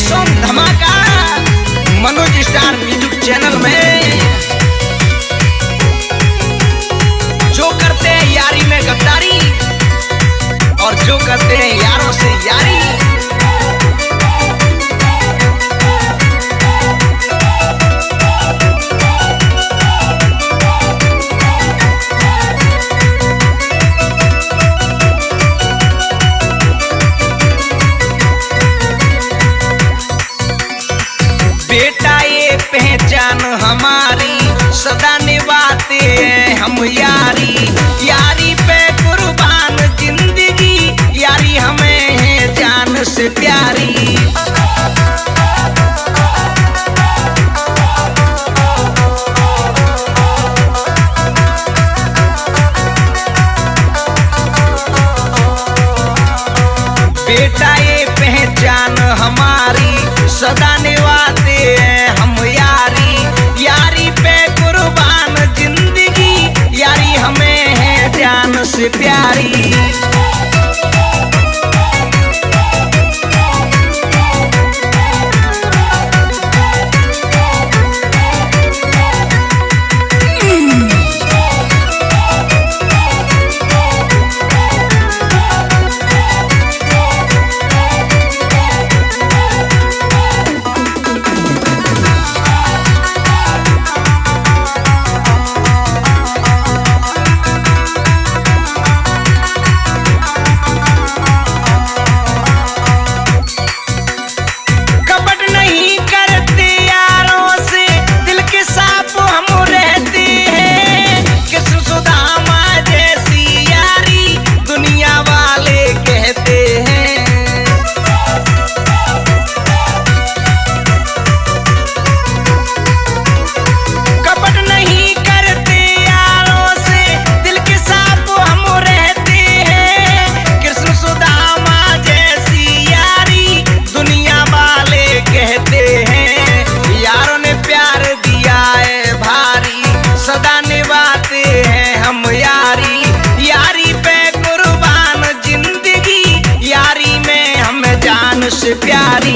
Song धमाका Manoj star music channel में। जो करते हैं यारी में गद्दारी और जो करते हैं यारों से यारी, बेटा ये पहचान हमारी सदा निभाते हैं हम यारी। यारी पे कुर्बान जिंदगी, यारी हमें है जान से प्यारी। बेटा ये पहचान हमारी सदा निभाते हैं हम यारी। यारी पे कुर्बान जिंदगी, यारी हमें है जान से प्यारी। से प्यारी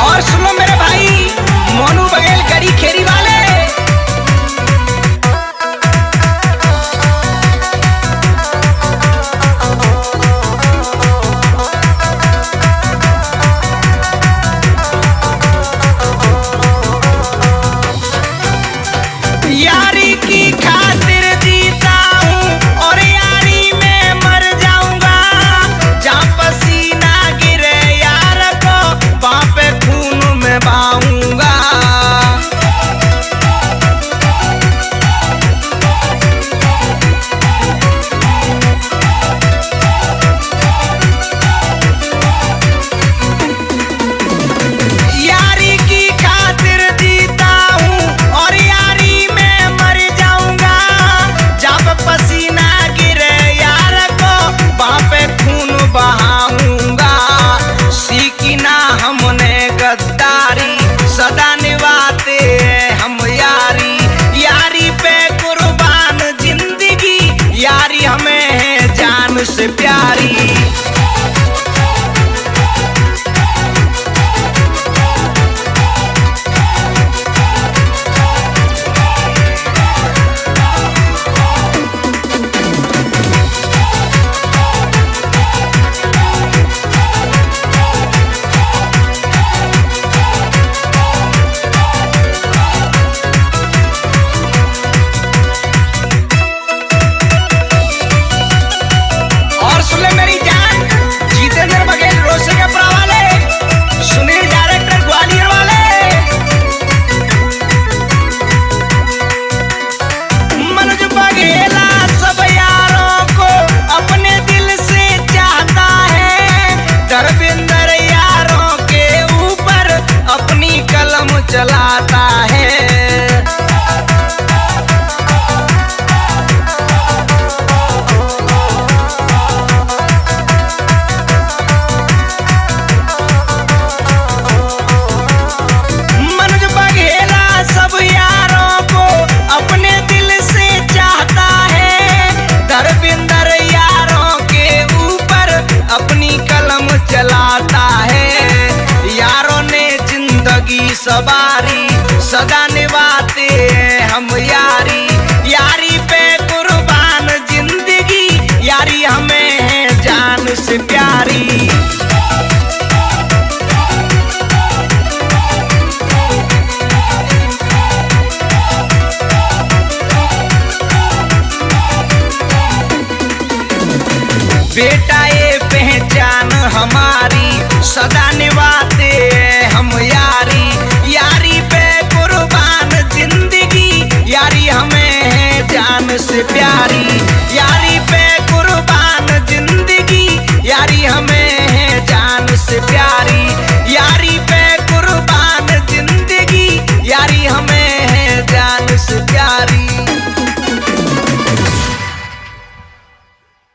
और सुनो मेरे भाई मोनू बघेल गड़ी खेरी वाले, यारी की खातिर जीता हूँ और यारी में मर जाऊंगा। जहाँ पसीना गिरे यार को वहाँ पे खून में बहाऊंगा। यारी की खातिर जीता हूँ और यारी में मर जाऊंगा। जब पसीना गिरे यार को वहाँ पे खून बहाऊंगा। सीखी ना हमने गद्दारी, सदा निभाते हैं हम यारी। यारी पे कुर्बान जिंदगी, यारी हमें है जान से प्यारी। और सुन ले मेरी जान, जितेंद्र बघेल रोसे के पुरा वाले, सुनील डायरेक्टर ग्वालियर वाले, मनोज बघेला सब यारों को अपने दिल से चाहता है। धर्मेंद्र यारों के ऊपर अपनी कलम चलाता है। सवारी, सदा निभाते हैं हम यारी। यारी पे कुर्बान जिंदगी, यारी हमें है जान से प्यारी। बेटा ये पहचान हमारी, सदा निभाते हैं हम यारी। यारी